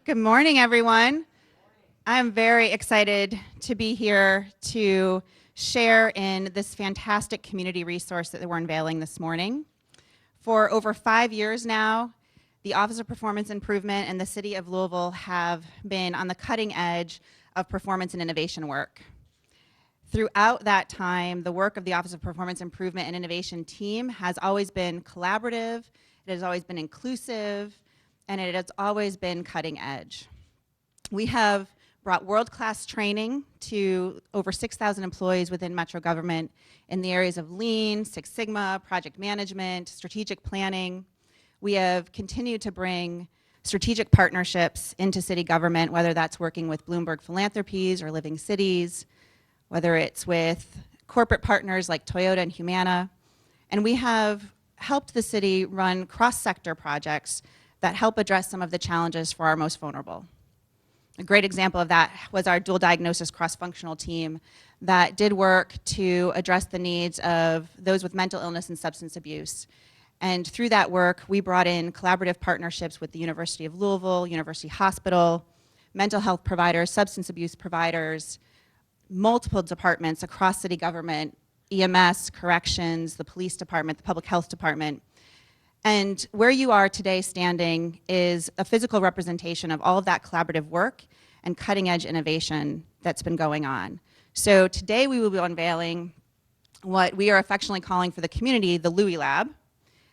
Good morning, everyone. I'm very excited to be here to share in this fantastic community resource that we're unveiling this morning. For over 5 years now, the Office of Performance Improvement and the City of Louisville have been on the cutting edge of performance and innovation work. Throughout that time, the work of the Office of Performance Improvement and Innovation team has always been collaborative, it has always been inclusive, and it has always been cutting edge. We have brought world-class training to over 6,000 employees within Metro government in the areas of Lean, Six Sigma, project management, strategic planning. We have continued to bring strategic partnerships into city government, whether that's working with Bloomberg Philanthropies or Living Cities, whether it's with corporate partners like Toyota and Humana. And we have helped the city run cross-sector projects that help address some of the challenges for our most vulnerable. A great example of that was our dual diagnosis cross-functional team that did work to address the needs of those with mental illness and substance abuse. And through that work, we brought in collaborative partnerships with the University of Louisville, University Hospital, mental health providers, substance abuse providers, multiple departments across city government, EMS, corrections, the police department, the public health department. And where you are today standing is a physical representation of all of that collaborative work and cutting edge innovation that's been going on. So today we will be unveiling what we are affectionately calling for the community, the LouieLab.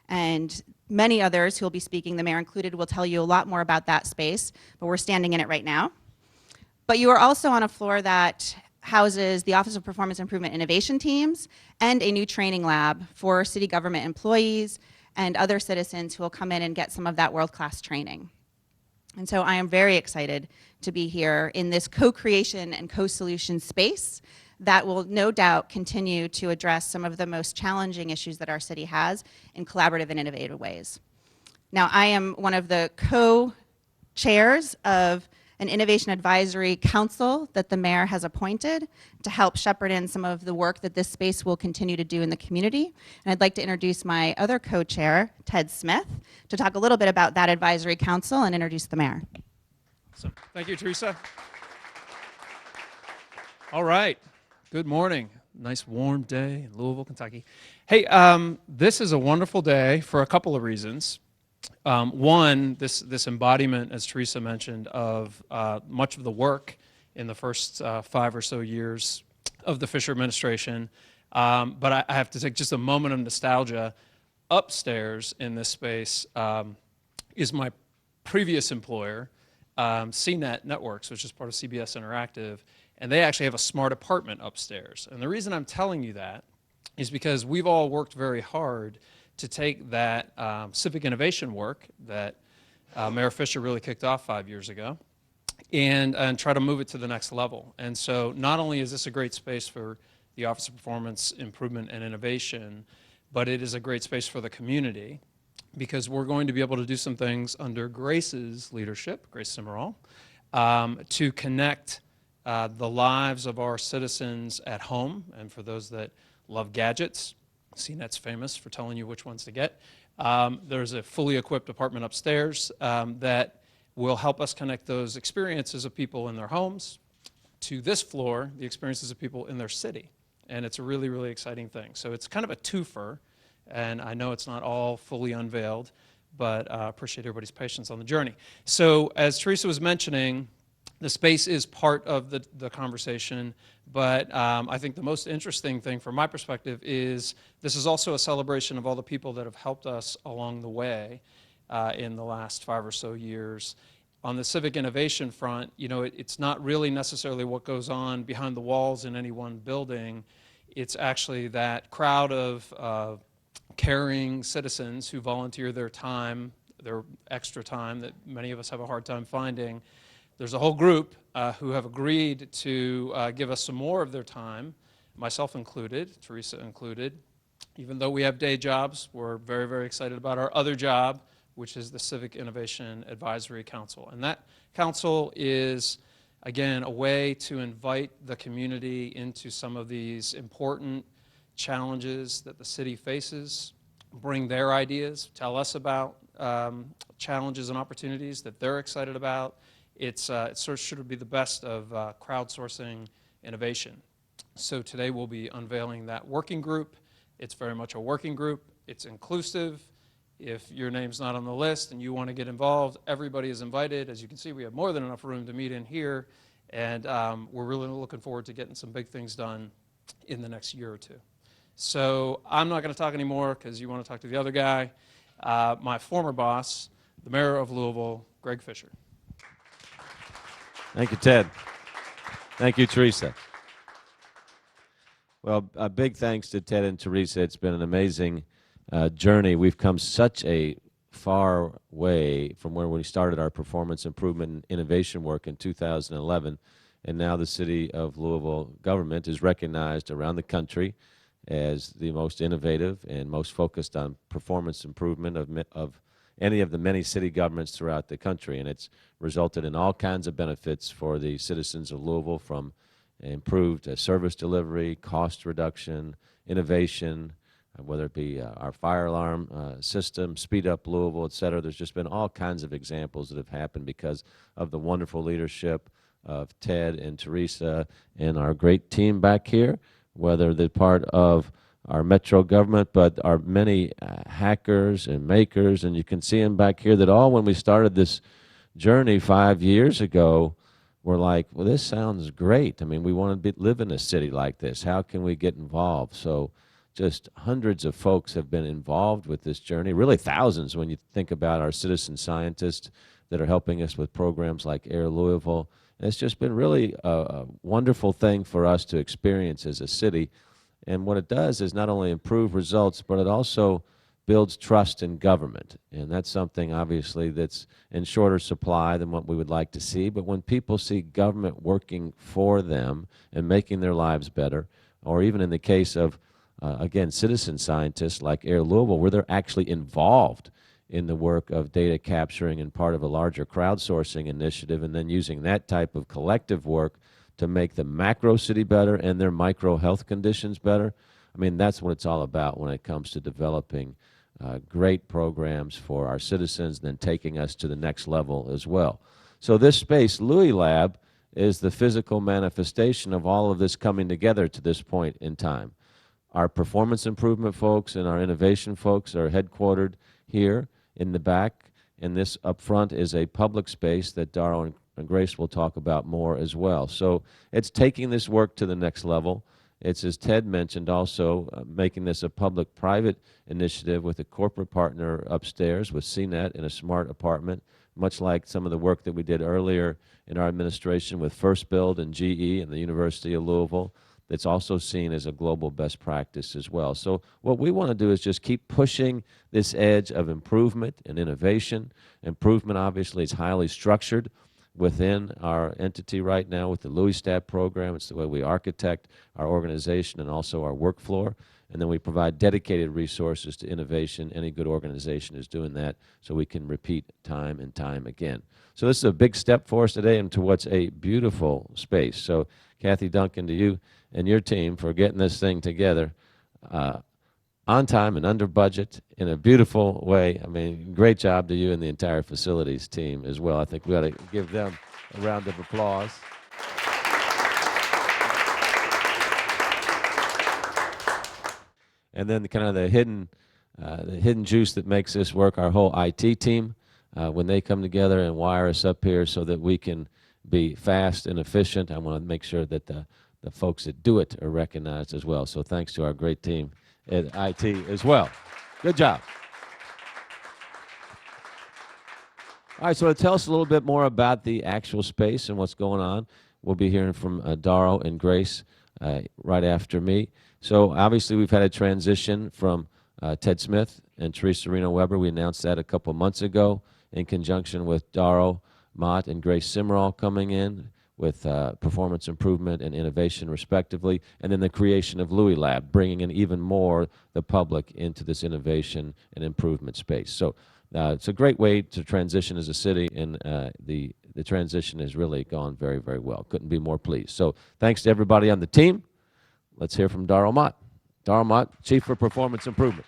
And many others who will be speaking, the mayor included, will tell you a lot more about that space, but we're standing in it right now. But you are also on a floor that houses the Office of Performance Improvement Innovation teams and a new training lab for city government employees and other citizens who will come in and get some of that world-class training. And so I am very excited to be here in this co-creation and co-solution space that will no doubt continue to address some of the most challenging issues that our city has in collaborative and innovative ways. Now, I am one of the co-chairs of an innovation advisory council that the mayor has appointed to help shepherd in some of the work that this space will continue to do in the community. And I'd like to introduce my other co-chair, Ted Smith, to talk a little bit about that advisory council and introduce the mayor. Awesome. Thank you, Theresa. All right. Good morning. Nice warm day in Louisville, Kentucky. Hey, this is a wonderful day for a couple of reasons. One, this embodiment, as Theresa mentioned, of much of the work in the first 5 or so years of the Fischer administration. But I have to take just a moment of nostalgia. Upstairs in this space is my previous employer, CNET Networks, which is part of CBS Interactive, and they actually have a smart apartment upstairs. And the reason I'm telling you that is because we've all worked very hard to take that civic innovation work that Mayor Fischer really kicked off 5 years ago and try to move it to the next level. And so not only is this a great space for the Office of Performance Improvement and Innovation, but it is a great space for the community because we're going to be able to do some things under Grace's leadership, Grace Simrall, to connect the lives of our citizens at home, and for those that love gadgets, CNET's famous for telling you which ones to get. There's a fully equipped apartment upstairs that will help us connect those experiences of people in their homes to this floor, the experiences of people in their city. And it's a really, really exciting thing. So it's kind of a twofer, and I know it's not all fully unveiled, but I appreciate everybody's patience on the journey. So as Theresa was mentioning, the space is part of the conversation, but I think the most interesting thing from my perspective is this is also a celebration of all the people that have helped us along the way in the last 5 or so years. On the civic innovation front, you know, it's not really necessarily what goes on behind the walls in any one building. It's actually that crowd of caring citizens who volunteer their time, their extra time that many of us have a hard time finding. There's a whole group who have agreed to give us some more of their time, myself included, Theresa included. Even though we have day jobs, we're very, very excited about our other job, which is the Civic Innovation Advisory Council. And that council is, again, a way to invite the community into some of these important challenges that the city faces, bring their ideas, tell us about challenges and opportunities that they're excited about, It sort of should be the best of crowdsourcing innovation. So today we'll be unveiling that working group. It's very much a working group. It's inclusive. If your name's not on the list and you want to get involved, everybody is invited. As you can see, we have more than enough room to meet in here, and we're really looking forward to getting some big things done in the next year or two. So I'm not going to talk anymore because you want to talk to the other guy, my former boss, the mayor of Louisville, Greg Fischer. Thank you, Ted. Thank you, Theresa. Well, a big thanks to Ted and Theresa. It's been an amazing journey. We've come such a far way from where we started our performance improvement and innovation work in 2011, and now the city of Louisville government is recognized around the country as the most innovative and most focused on performance improvement of any of the many city governments throughout the country, and it's resulted in all kinds of benefits for the citizens of Louisville, from improved service delivery, cost reduction, innovation, whether it be our fire alarm system, Speed Up Louisville, et cetera. There's just been all kinds of examples that have happened because of the wonderful leadership of Ted and Theresa and our great team back here, whether they're part of our metro government, but our many hackers and makers, and you can see them back here that all, when we started this journey 5 years ago, were like, well, this sounds great. I mean, we want to live in a city like this. How can we get involved? So just hundreds of folks have been involved with this journey, really thousands when you think about our citizen scientists that are helping us with programs like Air Louisville. And it's just been really a wonderful thing for us to experience as a city. And what it does is not only improve results, but it also builds trust in government. And that's something, obviously, that's in shorter supply than what we would like to see. But when people see government working for them and making their lives better, or even in the case of, again, citizen scientists like Air Louisville, where they're actually involved in the work of data capturing and part of a larger crowdsourcing initiative, and then using that type of collective work to make the macro city better and their micro health conditions better. I mean, that's what it's all about when it comes to developing great programs for our citizens, then taking us to the next level as well. So this space, LouieLab, is the physical manifestation of all of this coming together to this point in time. Our performance improvement folks and our innovation folks are headquartered here in the back, and this up front is a public space that Daro and Grace will talk about more as well. So it's taking this work to the next level. It's, as Ted mentioned, also making this a public-private initiative with a corporate partner upstairs with CNET in a smart apartment, much like some of the work that we did earlier in our administration with First Build and GE and the University of Louisville. That's also seen as a global best practice as well. So what we want to do is just keep pushing this edge of improvement and innovation. Improvement, obviously, is highly structured within our entity right now with the LouieLab program. It's the way we architect our organization and also our work floor. And then we provide dedicated resources to innovation. Any good organization is doing that, so we can repeat time and time again. So this is a big step for us today into what's a beautiful space. So Kathy Duncan, to you and your team for getting this thing together on time and under budget in a beautiful way. I mean, great job to you and the entire facilities team as well. I think we ought to give them a round of applause. And then kind of the hidden juice that makes this work, our whole IT team, when they come together and wire us up here so that we can be fast and efficient. I want to make sure that the folks that do it are recognized as well. So thanks to our great team at IT as well. Good job. All right, so to tell us a little bit more about the actual space and what's going on, we'll be hearing from Daro and Grace right after me. So obviously we've had a transition from Ted Smith and Theresa Reno-Weber. We announced that a couple months ago in conjunction with Daro, Mott, and Grace Simrall coming in with performance improvement and innovation respectively, and then the creation of LouieLab, bringing in even more the public into this innovation and improvement space. So it's a great way to transition as a city, and the transition has really gone very, very well. Couldn't be more pleased. So thanks to everybody on the team. Let's hear from Daro Mott. Daro Mott, Chief for Performance Improvement.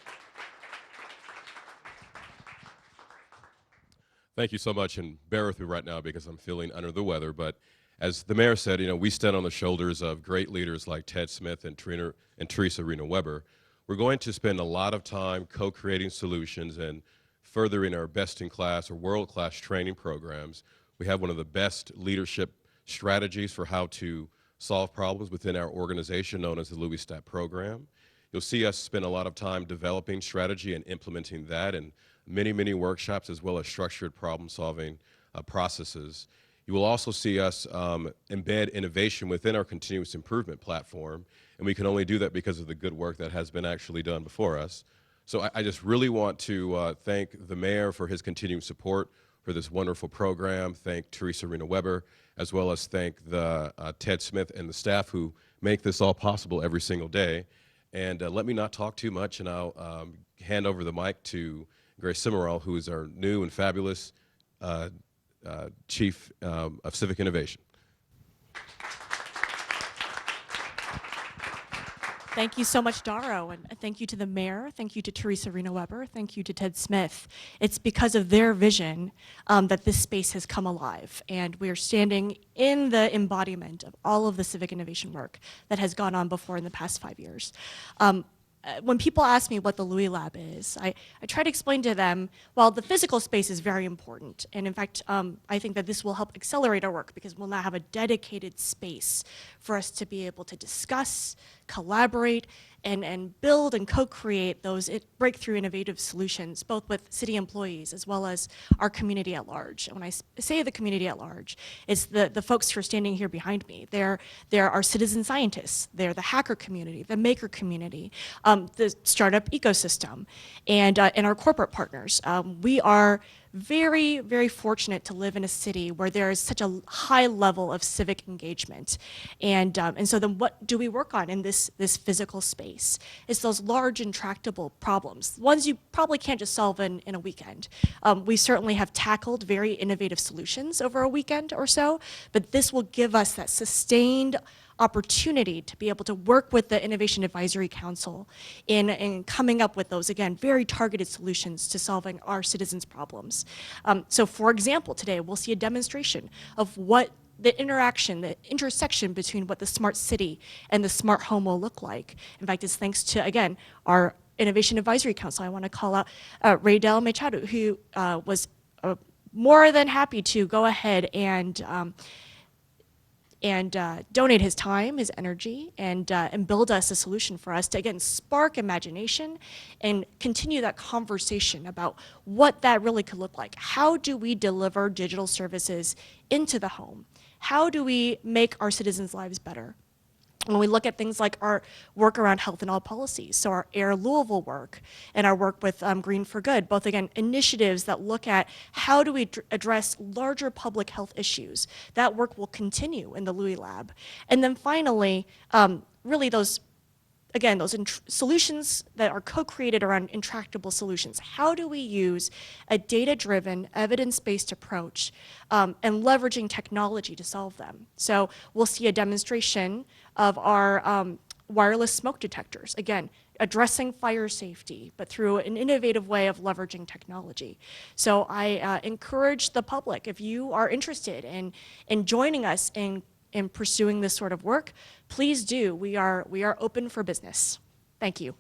Thank you so much, and bear with me right now because I'm feeling under the weather. But as the mayor said, we stand on the shoulders of great leaders like Ted Smith and Theresa Reno-Weber. We're going to spend a lot of time co-creating solutions and furthering our best-in-class or world-class training programs. We have one of the best leadership strategies for how to solve problems within our organization known as the LouieLab program. You'll see us spend a lot of time developing strategy and implementing that in many, many workshops, as well as structured problem-solving processes. You will also see us embed innovation within our continuous improvement platform, and we can only do that because of the good work that has been actually done before us. So I just really want to thank the mayor for his continued support for this wonderful program, thank Theresa Reno-Weber, as well as thank the Ted Smith and the staff who make this all possible every single day. And let me not talk too much, and I'll hand over the mic to Grace Simrall, who is our new and fabulous Chief of Civic Innovation. Thank you so much, Daro, and thank you to the mayor, thank you to Theresa Reno-Weber, thank you to Ted Smith. It's because of their vision that this space has come alive, and we're standing in the embodiment of all of the civic innovation work that has gone on before in the past 5 years. When people ask me what the LouieLab is, I try to explain to them, well, the physical space is very important. And in fact, I think that this will help accelerate our work because we'll now have a dedicated space for us to be able to discuss, collaborate, and build and co-create those breakthrough innovative solutions, both with city employees as well as our community at large. And when I say the community at large, it's the folks who are standing here behind me. They're our citizen scientists, they're the hacker community, the maker community, the startup ecosystem, and our corporate partners. We are very, very fortunate to live in a city where there is such a high level of civic engagement. And so then what do we work on in this physical space? It's those large intractable problems, ones you probably can't just solve in a weekend. We certainly have tackled very innovative solutions over a weekend or so, but this will give us that sustained opportunity to be able to work with the Innovation Advisory Council in coming up with those, again, very targeted solutions to solving our citizens' problems. So for example, today we'll see a demonstration of what the interaction, the intersection between what the smart city and the smart home will look like. In fact, it's thanks to, again, our Innovation Advisory Council. I want to call out Raydel Machado, who was more than happy to go ahead and donate his time, his energy, and build us a solution for us to, again, spark imagination and continue that conversation about what that really could look like. How do we deliver digital services into the home? How do we make our citizens' lives better? When we look at things like our work around health and all policies, so our Air Louisville work and our work with Green for Good, both, again, initiatives that look at how do we address larger public health issues. That work will continue in the LouieLab. And then finally, really those, again, those solutions that are co-created around intractable solutions. How do we use a data-driven, evidence-based approach and leveraging technology to solve them? So we'll see a demonstration of our wireless smoke detectors, again, addressing fire safety, but through an innovative way of leveraging technology. So I encourage the public, if you are interested in joining us in pursuing this sort of work, please do. We are open for business. Thank you.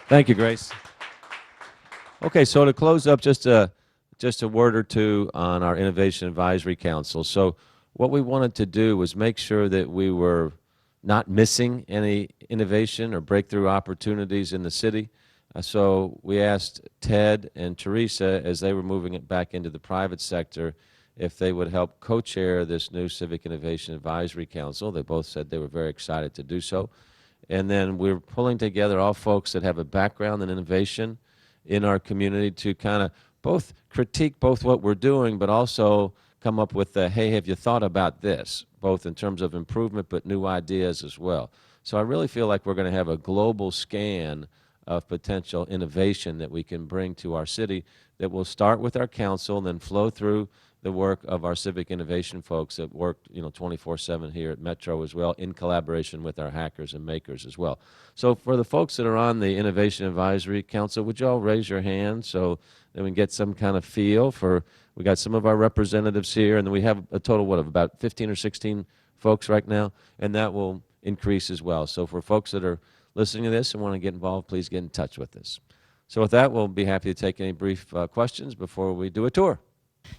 Thank you, Grace. Okay, so to close up, just a word or two on our Innovation Advisory Council. So what we wanted to do was make sure that we were not missing any innovation or breakthrough opportunities in the city. So we asked Ted and Theresa, as they were moving it back into the private sector, if they would help co-chair this new Civic Innovation Advisory Council. They both said they were very excited to do so. And then we're pulling together all folks that have a background in innovation in our community to kind of both critique both what we're doing, but also come up with the, hey, have you thought about this, both in terms of improvement but new ideas as well. So I really feel like we're going to have a global scan of potential innovation that we can bring to our city that will start with our council and then flow through the work of our civic innovation folks that work 24/7 here at Metro as well, in collaboration with our hackers and makers as well. So for the folks that are on the Innovation Advisory Council, would you all raise your hand so that we can get some kind of feel for, we got some of our representatives here, and then we have a total, what, of about 15 or 16 folks right now, and that will increase as well. So for folks that are listening to this and want to get involved, please get in touch with us. So with that, we'll be happy to take any brief questions before we do a tour.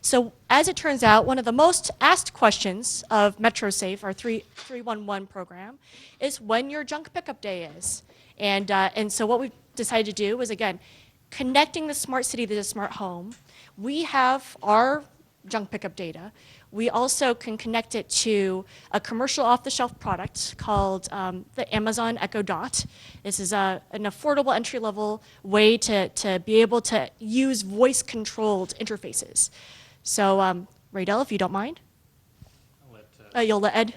So as it turns out, one of the most asked questions of MetroSafe, our 311 program, is when your junk pickup day is. And so what we've decided to do is, again, connecting the smart city to the smart home. We have our junk pickup data. We also can connect it to a commercial off-the-shelf product called the Amazon Echo Dot. This is an affordable entry-level way to be able to use voice-controlled interfaces. So, Raydell, if you don't mind. You'll let Ed.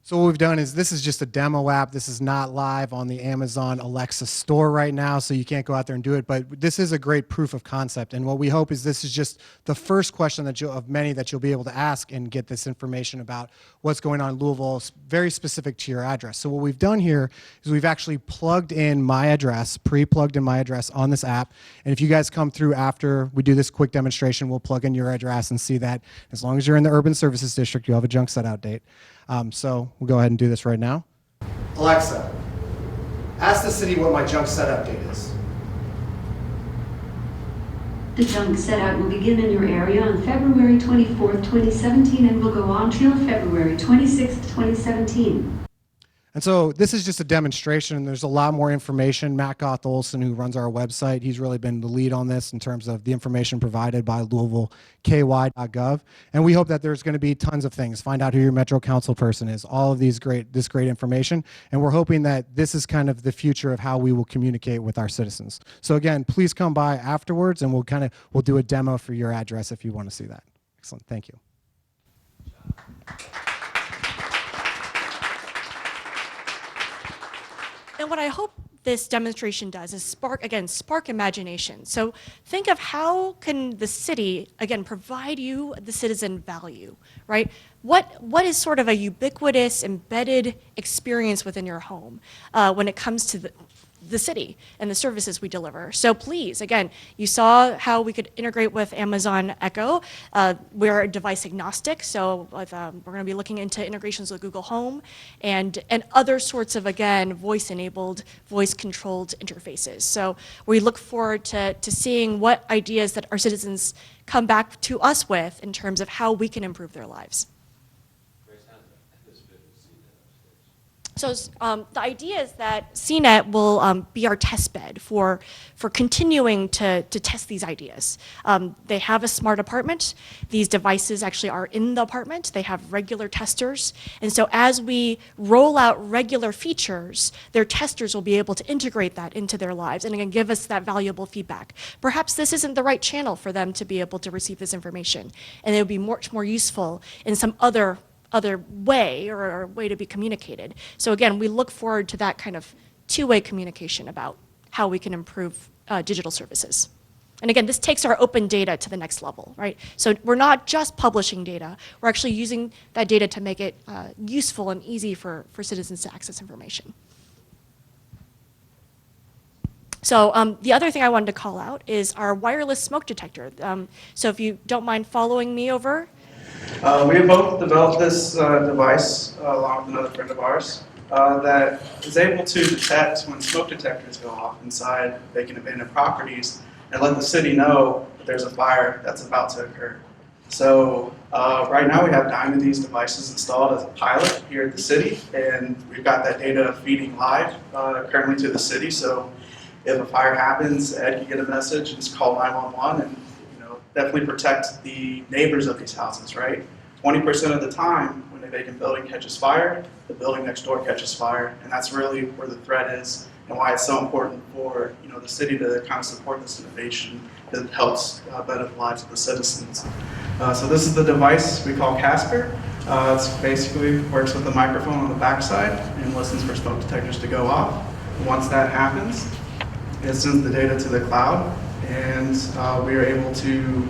So what we've done is, this is just a demo app. This is not live on the Amazon Alexa store right now, so you can't go out there and do it. But this is a great proof of concept. And what we hope is this is just the first question that of many that you'll be able to ask and get this information about what's going on in Louisville, very specific to your address. So what we've done here is we've actually plugged in my address, pre-plugged in my address on this app. And if you guys come through after we do this quick demonstration, we'll plug in your address and see that as long as you're in the Urban Services District, you have a junk set out date. So we'll go ahead and do this right now. Alexa, ask the city what my junk setup date is. The junk set-out will begin in your area on February 24th, 2017 and will go on till February 26th, 2017. And so this is just a demonstration, and there's a lot more information. Matt Goth-Olson, who runs our website, he's really been the lead on this in terms of the information provided by LouisvilleKY.gov. And we hope that there's going to be tons of things. Find out who your Metro Council person is, all of this great information. And we're hoping that this is kind of the future of how we will communicate with our citizens. So again, please come by afterwards, and we'll do a demo for your address if you want to see that. Excellent. Thank you. And what I hope this demonstration does is spark imagination. So think of how can the city, again, provide you, the citizen, value, right? What is sort of a ubiquitous, embedded experience within your home when it comes to the city and the services we deliver? So please, again, you saw how we could integrate with Amazon Echo. We're device agnostic, so we're going to be looking into integrations with Google Home and other sorts of, again, voice-enabled, voice-controlled interfaces. So we look forward to seeing what ideas that our citizens come back to us with in terms of how we can improve their lives. So the idea is that CNET will be our test bed for continuing to test these ideas. They have a smart apartment. These devices actually are in the apartment. They have regular testers. And so as we roll out regular features, their testers will be able to integrate that into their lives and again give us that valuable feedback. Perhaps this isn't the right channel for them to be able to receive this information, and it would be much more useful in some other way or way to be communicated. So again, we look forward to that kind of two-way communication about how we can improve digital services. And again, this takes our open data to the next level, right? So we're not just publishing data, we're actually using that data to make it useful and easy for citizens to access information. So the other thing I wanted to call out is our wireless smoke detector. So if you don't mind following me over. We have both developed this device along with another friend of ours that is able to detect when smoke detectors go off inside vacant abandoned properties and let the city know that there's a fire that's about to occur. So right now we have 9 of these devices installed as a pilot here at the city, and we've got that data feeding live currently to the city. So if a fire happens, Ed can get a message and just call 911 and definitely protect the neighbors of these houses, right? 20% of the time when a vacant building catches fire, the building next door catches fire, and that's really where the threat is and why it's so important for the city to kind of support this innovation because it helps better the lives of the citizens. So this is the device we call Casper. It's basically works with a microphone on the backside and listens for smoke detectors to go off. once that happens, it sends the data to the cloud, and we are able to,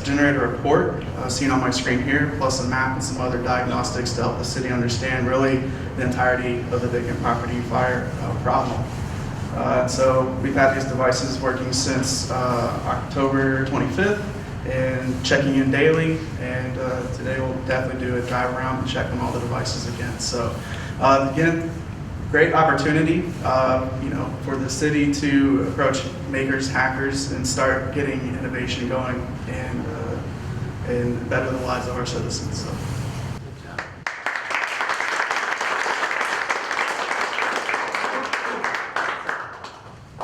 generate a report seen on my screen here, plus a map and some other diagnostics to help the city understand really the entirety of the vacant property fire problem. So we've had these devices working since October 25th and checking in daily, and today we'll definitely do a drive around and check on all the devices again. So again, great opportunity for the city to approach makers, hackers, and start getting innovation going and better the lives of our citizens. So.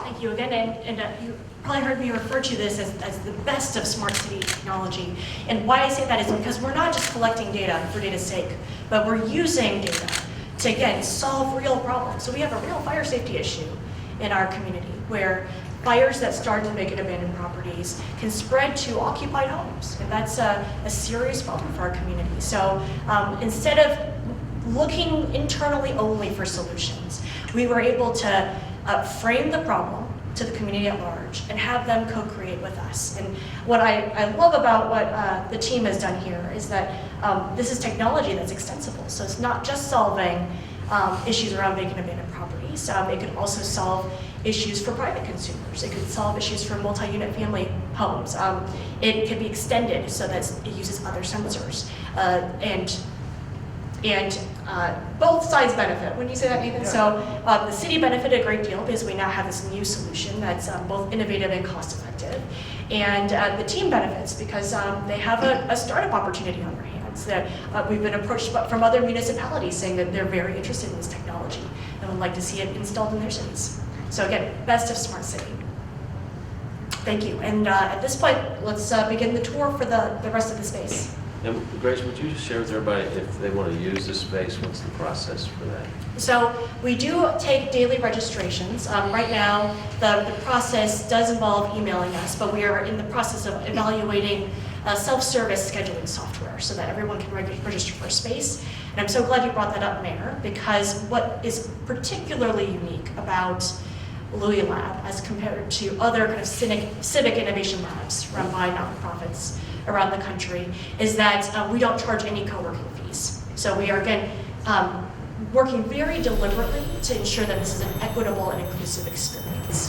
Thank you again, and you probably heard me refer to this as the best of smart city technology. And why I say that is because we're not just collecting data for data's sake, but we're using data to, again, solve real problems. So we have a real fire safety issue in our community where fires that start in vacant abandoned properties can spread to occupied homes. And that's a serious problem for our community. So instead of looking internally only for solutions, we were able to frame the problem to the community at large and have them co-create with us. And what I love about what the team has done here is that this is technology that's extensible. So it's not just solving issues around vacant abandoned properties. It could also solve issues for private consumers. It could solve issues for multi-unit family homes. It can be extended so that it uses other sensors. And both sides benefit. When you say that, Nathan? Yeah. So the city benefited a great deal because we now have this new solution that's both innovative and cost effective. And the team benefits because they have a startup opportunity on their hands. That we've been approached from other municipalities saying that they're very interested in this technology and would like to see it installed in their cities. So again, best of smart city. Thank you. And at this point, let's begin the tour for the rest of the space. And Grace, would you just share with everybody if they want to use this space, what's the process for that? So we do take daily registrations. Right now, the process does involve emailing us, but we are in the process of evaluating self-service scheduling software so that everyone can register for a space. And I'm so glad you brought that up, Mayor, because what is particularly unique about LouieLab as compared to other kind of civic innovation labs run by nonprofits around the country is that we don't charge any co-working fees. So we are, again, working very deliberately to ensure that this is an equitable and inclusive experience.